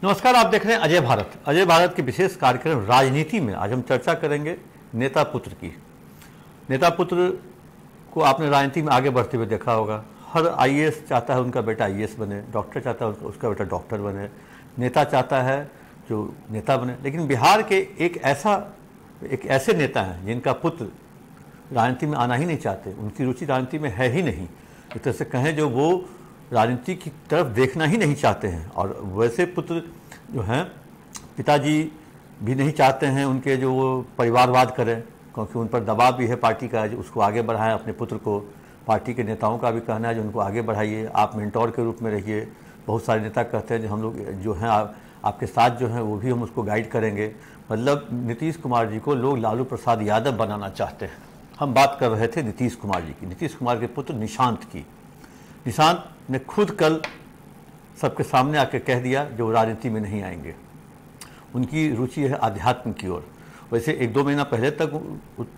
नमस्कार, आप देख रहे हैं अजय भारत। अजय भारत के विशेष कार्यक्रम राजनीति में आज हम चर्चा करेंगे नेता पुत्र की। नेता पुत्र को आपने राजनीति में आगे बढ़ते हुए देखा होगा। हर आईएएस चाहता है उनका बेटा आईएएस बने, डॉक्टर चाहता है उसका बेटा डॉक्टर बने, नेता चाहता है जो नेता बने। लेकिन बिहार के एक ऐसे नेता हैं जिनका पुत्र राजनीति में आना ही नहीं चाहते, उनकी रुचि राजनीति में है ही नहीं। एक तरह से कहें जो वो राजनीति की तरफ देखना ही नहीं चाहते हैं। और वैसे पुत्र जो हैं, पिताजी भी नहीं चाहते हैं उनके जो वो परिवारवाद करें, क्योंकि उन पर दबाव भी है पार्टी का जो उसको आगे बढ़ाएं अपने पुत्र को। पार्टी के नेताओं का भी कहना है जो उनको आगे बढ़ाइए, आप मेंटोर के रूप में रहिए। बहुत सारे नेता कहते हैं जो हम लोग जो हैं आपके साथ जो हैं वो भी हम उसको गाइड करेंगे। मतलब नीतीश कुमार जी को लोग लालू प्रसाद यादव बनाना चाहते हैं। हम बात कर रहे थे नीतीश कुमार जी की, नीतीश कुमार के पुत्र निशांत की। निशांत ने खुद कल सबके सामने आके कह दिया जो राजनीति में नहीं आएंगे। उनकी रुचि है आध्यात्म की ओर। वैसे 1-2 महीना पहले तक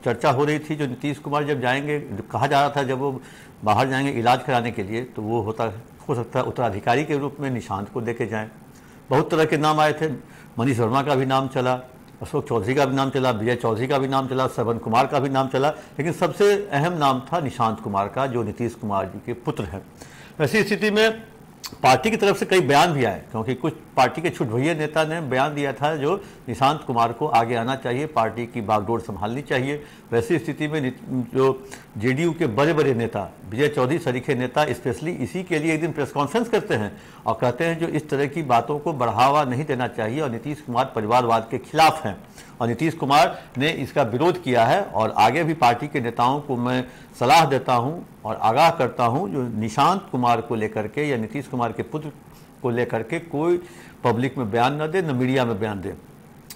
चर्चा हो रही थी जो नीतीश कुमार जब जाएंगे, कहा जा रहा था जब वो बाहर जाएंगे इलाज कराने के लिए तो वो हो सकता है उत्तराधिकारी के रूप में निशांत को लेके जाएं। बहुत तरह के नाम आए थे, मनीष वर्मा का भी नाम चला, अशोक चौधरी का भी नाम चला, विजय चौधरी का भी नाम चला, श्रवण कुमार का भी नाम चला, लेकिन सबसे अहम नाम था निशांत कुमार का जो नीतीश कुमार जी के पुत्र हैं। ऐसी स्थिति में पार्टी की तरफ से कई बयान भी आए, क्योंकि कुछ पार्टी के छुटभैया नेता ने बयान दिया था जो निशांत कुमार को आगे आना चाहिए, पार्टी की बागडोर संभालनी चाहिए। वैसी स्थिति में जो जेडीयू के बड़े बड़े नेता, विजय चौधरी सरीखे नेता स्पेशली इसी के लिए एक दिन प्रेस कॉन्फ्रेंस करते हैं और कहते हैं जो इस तरह की बातों को बढ़ावा नहीं देना चाहिए और नीतीश कुमार परिवारवाद के खिलाफ हैं। और नीतीश कुमार ने इसका विरोध किया है और आगे भी पार्टी के नेताओं को मैं सलाह देता हूं और आगाह करता हूं जो निशांत कुमार को लेकर के या नीतीश कुमार के पुत्र को लेकर के कोई पब्लिक में बयान न दे, न मीडिया में बयान दे।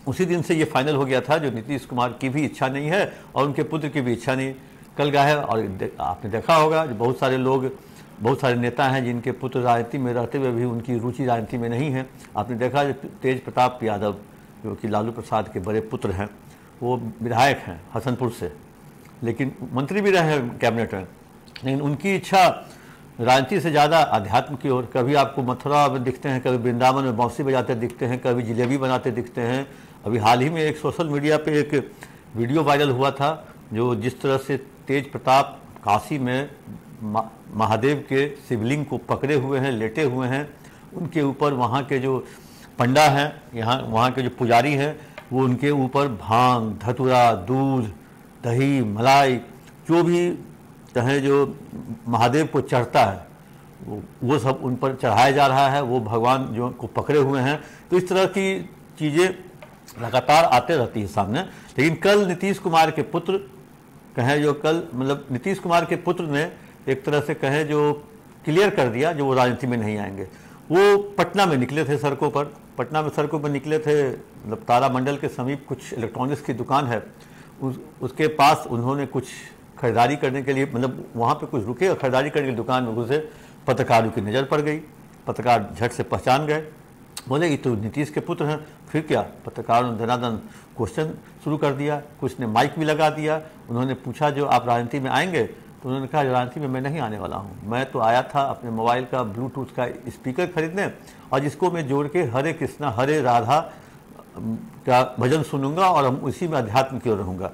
उसी दिन से ये फाइनल हो गया था जो नीतीश कुमार की भी इच्छा नहीं है और उनके पुत्र की भी इच्छा नहीं कल गया है। और आपने देखा होगा बहुत सारे नेता हैं जिनके पुत्र राजनीति में रहते हुए भी उनकी रुचि राजनीति में नहीं है। आपने देखा तेज प्रताप यादव जो कि लालू प्रसाद के बड़े पुत्र हैं, वो विधायक हैं हसनपुर से, लेकिन मंत्री भी रहे हैं कैबिनेट में, लेकिन उनकी इच्छा राजनीति से ज़्यादा अध्यात्म की ओर। कभी आपको मथुरा में दिखते हैं, कभी वृंदावन में बांसुरी बजाते दिखते हैं, कभी जलेबी बनाते दिखते हैं। अभी हाल ही में एक सोशल मीडिया पे एक वीडियो वायरल हुआ था जो जिस तरह से तेज प्रताप काशी में महादेव के शिवलिंग को पकड़े हुए हैं, लेटे हुए हैं, उनके ऊपर वहाँ के जो पंडा हैं, वहाँ के जो पुजारी हैं, वो उनके ऊपर भांग, धतूरा, दूध, दही, मलाई जो भी कहें जो महादेव को चढ़ता है वो सब उन पर चढ़ाया जा रहा है। वो भगवान जो को पकड़े हुए हैं। तो इस तरह की चीज़ें लगातार आते रहती है सामने। लेकिन कल नीतीश कुमार के पुत्र कहें जो नीतीश कुमार के पुत्र ने एक तरह से कहें जो क्लियर कर दिया जो वो राजनीति में नहीं आएंगे। वो पटना में निकले थे सड़कों पर, सड़कों पर निकले थे। मतलब तारामंडल के समीप कुछ इलेक्ट्रॉनिक्स की दुकान है, उसके पास उन्होंने कुछ खरीदारी करने के लिए मतलब वहाँ पे कुछ रुके और खरीदारी करने की दुकान में घुसे। पत्रकारों की नज़र पड़ गई, पत्रकार झट से पहचान गए, बोले ये तो नीतीश के पुत्र हैं। फिर क्या, पत्रकारों ने धनाधन क्वेश्चन शुरू कर दिया, कुछ ने माइक भी लगा दिया। उन्होंने पूछा जो आप राजनीति में आएंगे, तो उन्होंने कहा राजनीति में मैं नहीं आने वाला हूँ, मैं तो आया था अपने मोबाइल का ब्लूटूथ का स्पीकर खरीदने और जिसको मैं जोड़ के हरे कृष्णा हरे राधा का भजन सुनूंगा और हम उसी में अध्यात्म की ओर रहूँगा।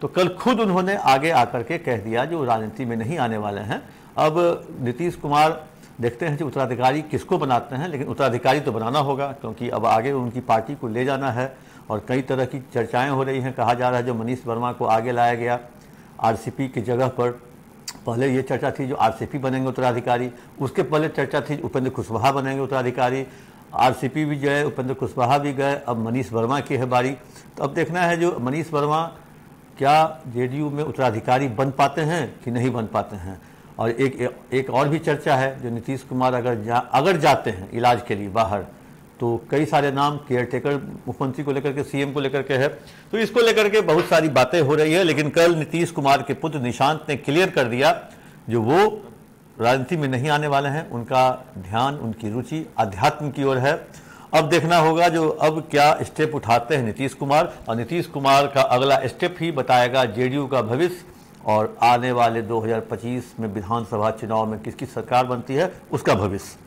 तो कल खुद उन्होंने आगे आकर के कह दिया जो राजनीति में नहीं आने वाले हैं। अब नीतीश कुमार देखते हैं कि उत्तराधिकारी किसको बनाते हैं, लेकिन उत्तराधिकारी तो बनाना होगा क्योंकि अब आगे उनकी पार्टी को ले जाना है। और कई तरह की चर्चाएं हो रही हैं। कहा जा रहा है जो मनीष वर्मा को आगे लाया गया आरसीपी की जगह पर, पहले ये चर्चा थी जो आरसीपी बनेंगे उत्तराधिकारी, उसके पहले चर्चा थी उपेंद्र कुशवाहा बनेंगे उत्तराधिकारी। आरसीपी भी गए, उपेंद्र कुशवाहा भी गए, अब मनीष वर्मा की है बारी। तो अब देखना है जो मनीष वर्मा क्या जेडीयू में उत्तराधिकारी बन पाते हैं कि नहीं बन पाते हैं। और एक और भी चर्चा है जो नीतीश कुमार अगर जाते हैं इलाज के लिए बाहर, तो कई सारे नाम केयरटेकर मुख्यमंत्री को लेकर के, सीएम को लेकर के है। तो इसको लेकर के बहुत सारी बातें हो रही है। लेकिन कल नीतीश कुमार के पुत्र निशांत ने क्लियर कर दिया जो वो राजनीति में नहीं आने वाले हैं, उनका ध्यान, उनकी रुचि आध्यात्म की ओर है। अब देखना होगा जो अब क्या स्टेप उठाते हैं नीतीश कुमार, और नीतीश कुमार का अगला स्टेप ही बताएगा जेडीयू का भविष्य और आने वाले 2025 में विधानसभा चुनाव में किसकी सरकार बनती है उसका भविष्य।